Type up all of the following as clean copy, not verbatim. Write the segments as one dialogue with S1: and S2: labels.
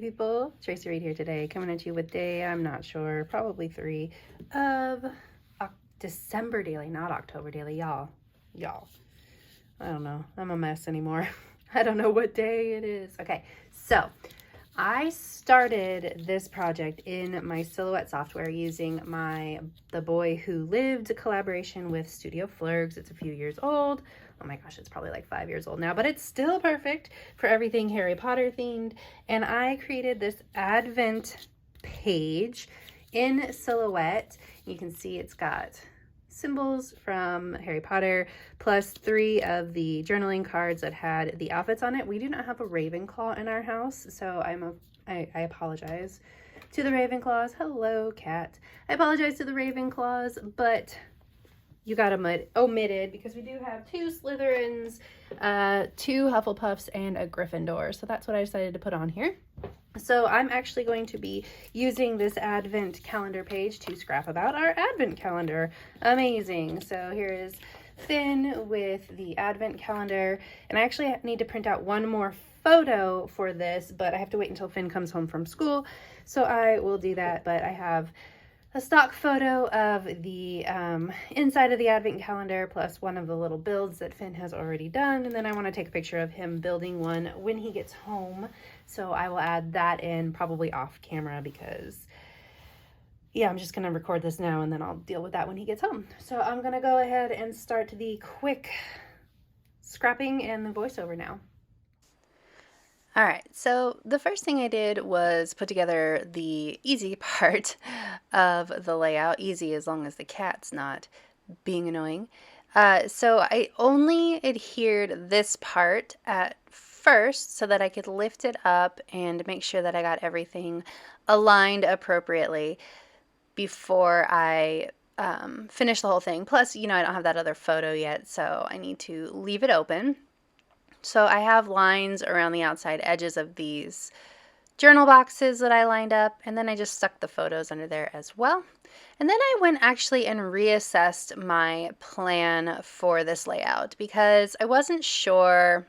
S1: party people. Traci Reed here today, coming at you with day, I'm not sure, probably 3 of December daily, not October daily. Y'all, I don't know. I'm a mess anymore. I don't know what day it is. Okay, so I started this project in my Silhouette software using The Boy Who Lived collaboration with Studio Flergs. It's a few years old. Oh my gosh, it's probably like 5 years old now, but it's still perfect for everything Harry Potter themed. And I created this Advent page in Silhouette. You can see it's got symbols from Harry Potter, plus 3 of the journaling cards that had the outfits on it. We do not have a Ravenclaw in our house, so I apologize to the Ravenclaws. Hello, cat. I apologize to the Ravenclaws, but you got omitted because we do have 2 Slytherins, 2 Hufflepuffs, and a Gryffindor. So that's what I decided to put on here. So I'm actually going to be using this Advent calendar page to scrap about our Advent calendar. Amazing. So here is Finn with the Advent calendar. And I actually need to print out one more photo for this, but I have to wait until Finn comes home from school. So I will do that, but I have a stock photo of the inside of the Advent calendar, plus one of the little builds that Finn has already done. And then I want to take a picture of him building one when he gets home. So I will add that in probably off camera because, yeah, I'm just going to record this now and then I'll deal with that when he gets home. So I'm going to go ahead and start the quick scrapping and the voiceover now. All right, so the first thing I did was put together the easy part of the layout. Easy as long as the cat's not being annoying. So I only adhered this part at first so that I could lift it up and make sure that I got everything aligned appropriately before I finish the whole thing. Plus, I don't have that other photo yet, so I need to leave it open. So I have lines around the outside edges of these journal boxes that I lined up, and then I just stuck the photos under there as well. And then I went actually and reassessed my plan for this layout because I wasn't sure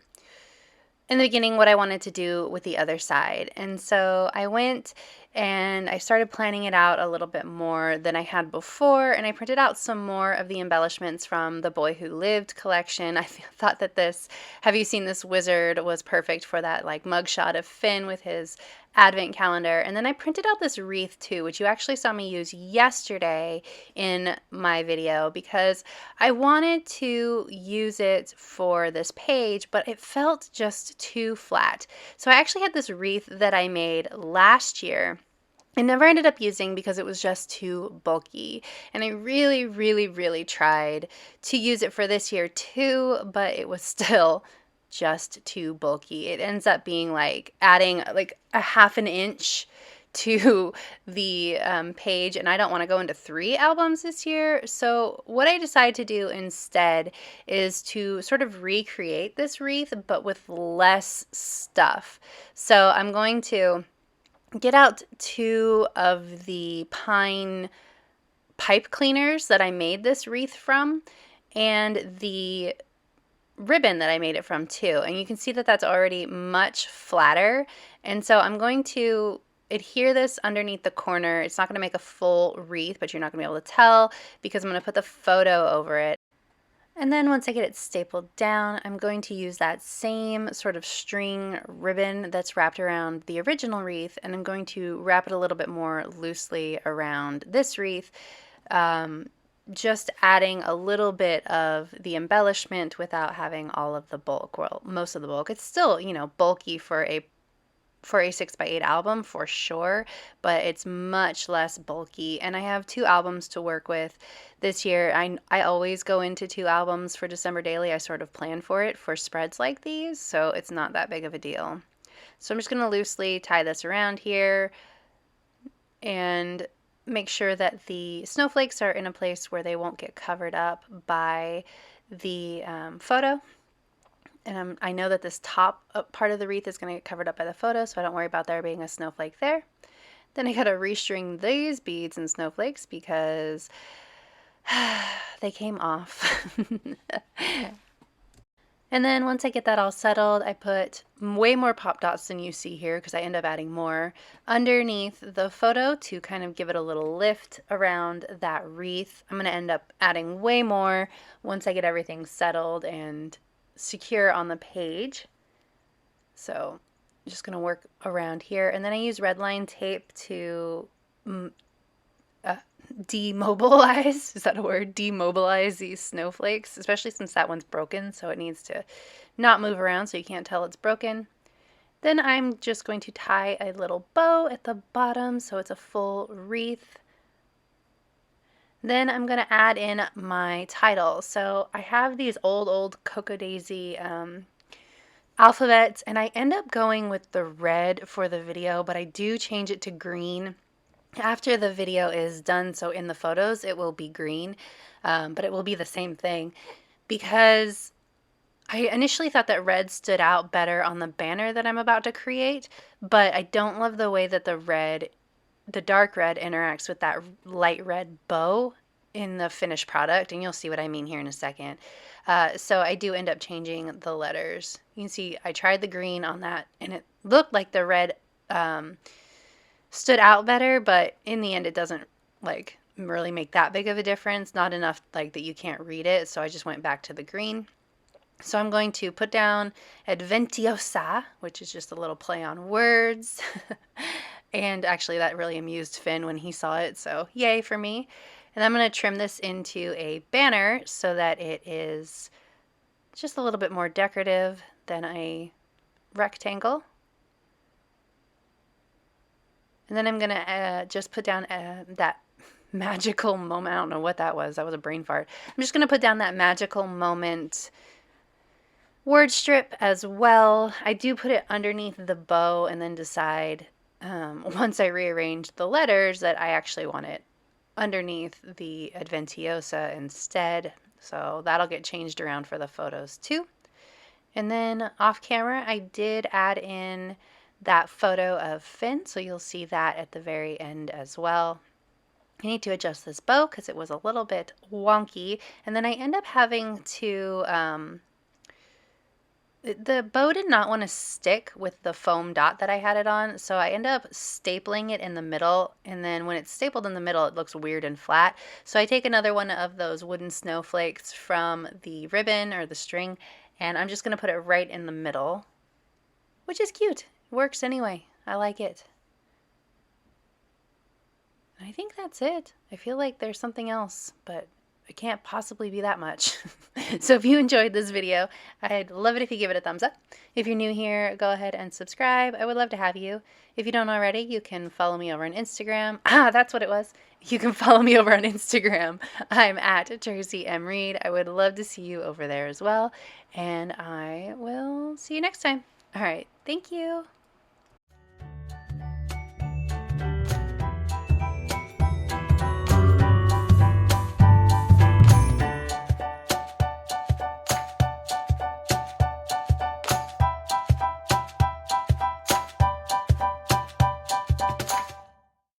S1: in the beginning what I wanted to do with the other side. And so I went and I started planning it out a little bit more than I had before, and I printed out some more of the embellishments from the Boy Who Lived collection. I thought that this Have You Seen This Wizard was perfect for that like mugshot of Finn with his Advent calendar. And then I printed out this wreath too, which you actually saw me use yesterday in my video because I wanted to use it for this page, but it felt just too flat. So I actually had this wreath that I made last year. I never ended up using because it was just too bulky. And I really, really, really tried to use it for this year too, but it was still just too bulky. It ends up being like adding like a half an inch to the page, and I don't want to go into 3 albums this year. So what I decided to do instead is to sort of recreate this wreath, but with less stuff. So I'm going to get out 2 of the pine pipe cleaners that I made this wreath from, and the ribbon that I made it from too. And you can see that that's already much flatter. And so I'm going to adhere this underneath the corner. It's not going to make a full wreath, but you're not going to be able to tell because I'm going to put the photo over it. And then once I get it stapled down, I'm going to use that same sort of string ribbon that's wrapped around the original wreath, and I'm going to wrap it a little bit more loosely around this wreath, just adding a little bit of the embellishment without having all of the bulk, well, most of the bulk. It's still, bulky for a 6x8 album for sure, but it's much less bulky. And I have 2 albums to work with this year. I always go into 2 albums for December Daily. I sort of plan for it for spreads like these, so it's not that big of a deal. So I'm just going to loosely tie this around here and make sure that the snowflakes are in a place where they won't get covered up by the photo. And I know that this top part of the wreath is going to get covered up by the photo, so I don't worry about there being a snowflake there. Then I got to restring these beads and snowflakes because they came off. And then once I get that all settled, I put way more pop dots than you see here because I end up adding more underneath the photo to kind of give it a little lift around that wreath. I'm going to end up adding way more once I get everything settled and secure on the page. So I'm just going to work around here. And then I use red line tape to demobilize, is that a word? Demobilize these snowflakes, especially since that one's broken, so it needs to not move around so you can't tell it's broken. Then I'm just going to tie a little bow at the bottom so it's a full wreath. Then I'm going to add in my title. So I have these old Cocoa Daisy alphabets, and I end up going with the red for the video, but I do change it to green after the video is done. So in the photos it will be green, but it will be the same thing because I initially thought that red stood out better on the banner that I'm about to create, but I don't love the way that the dark red interacts with that light red bow in the finished product, and you'll see what I mean here in a second. So I do end up changing the letters. You can see I tried the green on that and it looked like the red stood out better, but in the end it doesn't like really make that big of a difference, not enough like that you can't read it, so I just went back to the green. So I'm going to put down Adventiosa, which is just a little play on words. And actually that really amused Finn when he saw it, so yay for me. And I'm going to trim this into a banner so that it is just a little bit more decorative than a rectangle. And then I'm going to just put down that magical moment. I don't know what that was. That was a brain fart. I'm just going to put down that magical moment word strip as well. I do put it underneath the bow and then decide once I rearrange the letters that I actually want it underneath the Adventiosa instead. So that'll get changed around for the photos too. And then off camera, I did add in that photo of Finn, so you'll see that at the very end as well. I need to adjust this bow because it was a little bit wonky, and then I end up having to the bow did not want to stick with the foam dot that I had it on, so I end up stapling it in the middle, and then when it's stapled in the middle it looks weird and flat. So I take another one of those wooden snowflakes from the ribbon or the string, and I'm just going to put it right in the middle, which is cute. It works anyway. I like it. I think that's it. I feel like there's something else, but it can't possibly be that much. So if you enjoyed this video, I'd love it if you give it a thumbs up. If you're new here, go ahead and subscribe. I would love to have you. If you don't already, you can follow me over on Instagram. That's what it was. You can follow me over on Instagram. I'm at Traci M. Reed. I would love to see you over there as well. And I will see you next time. All right. Thank you.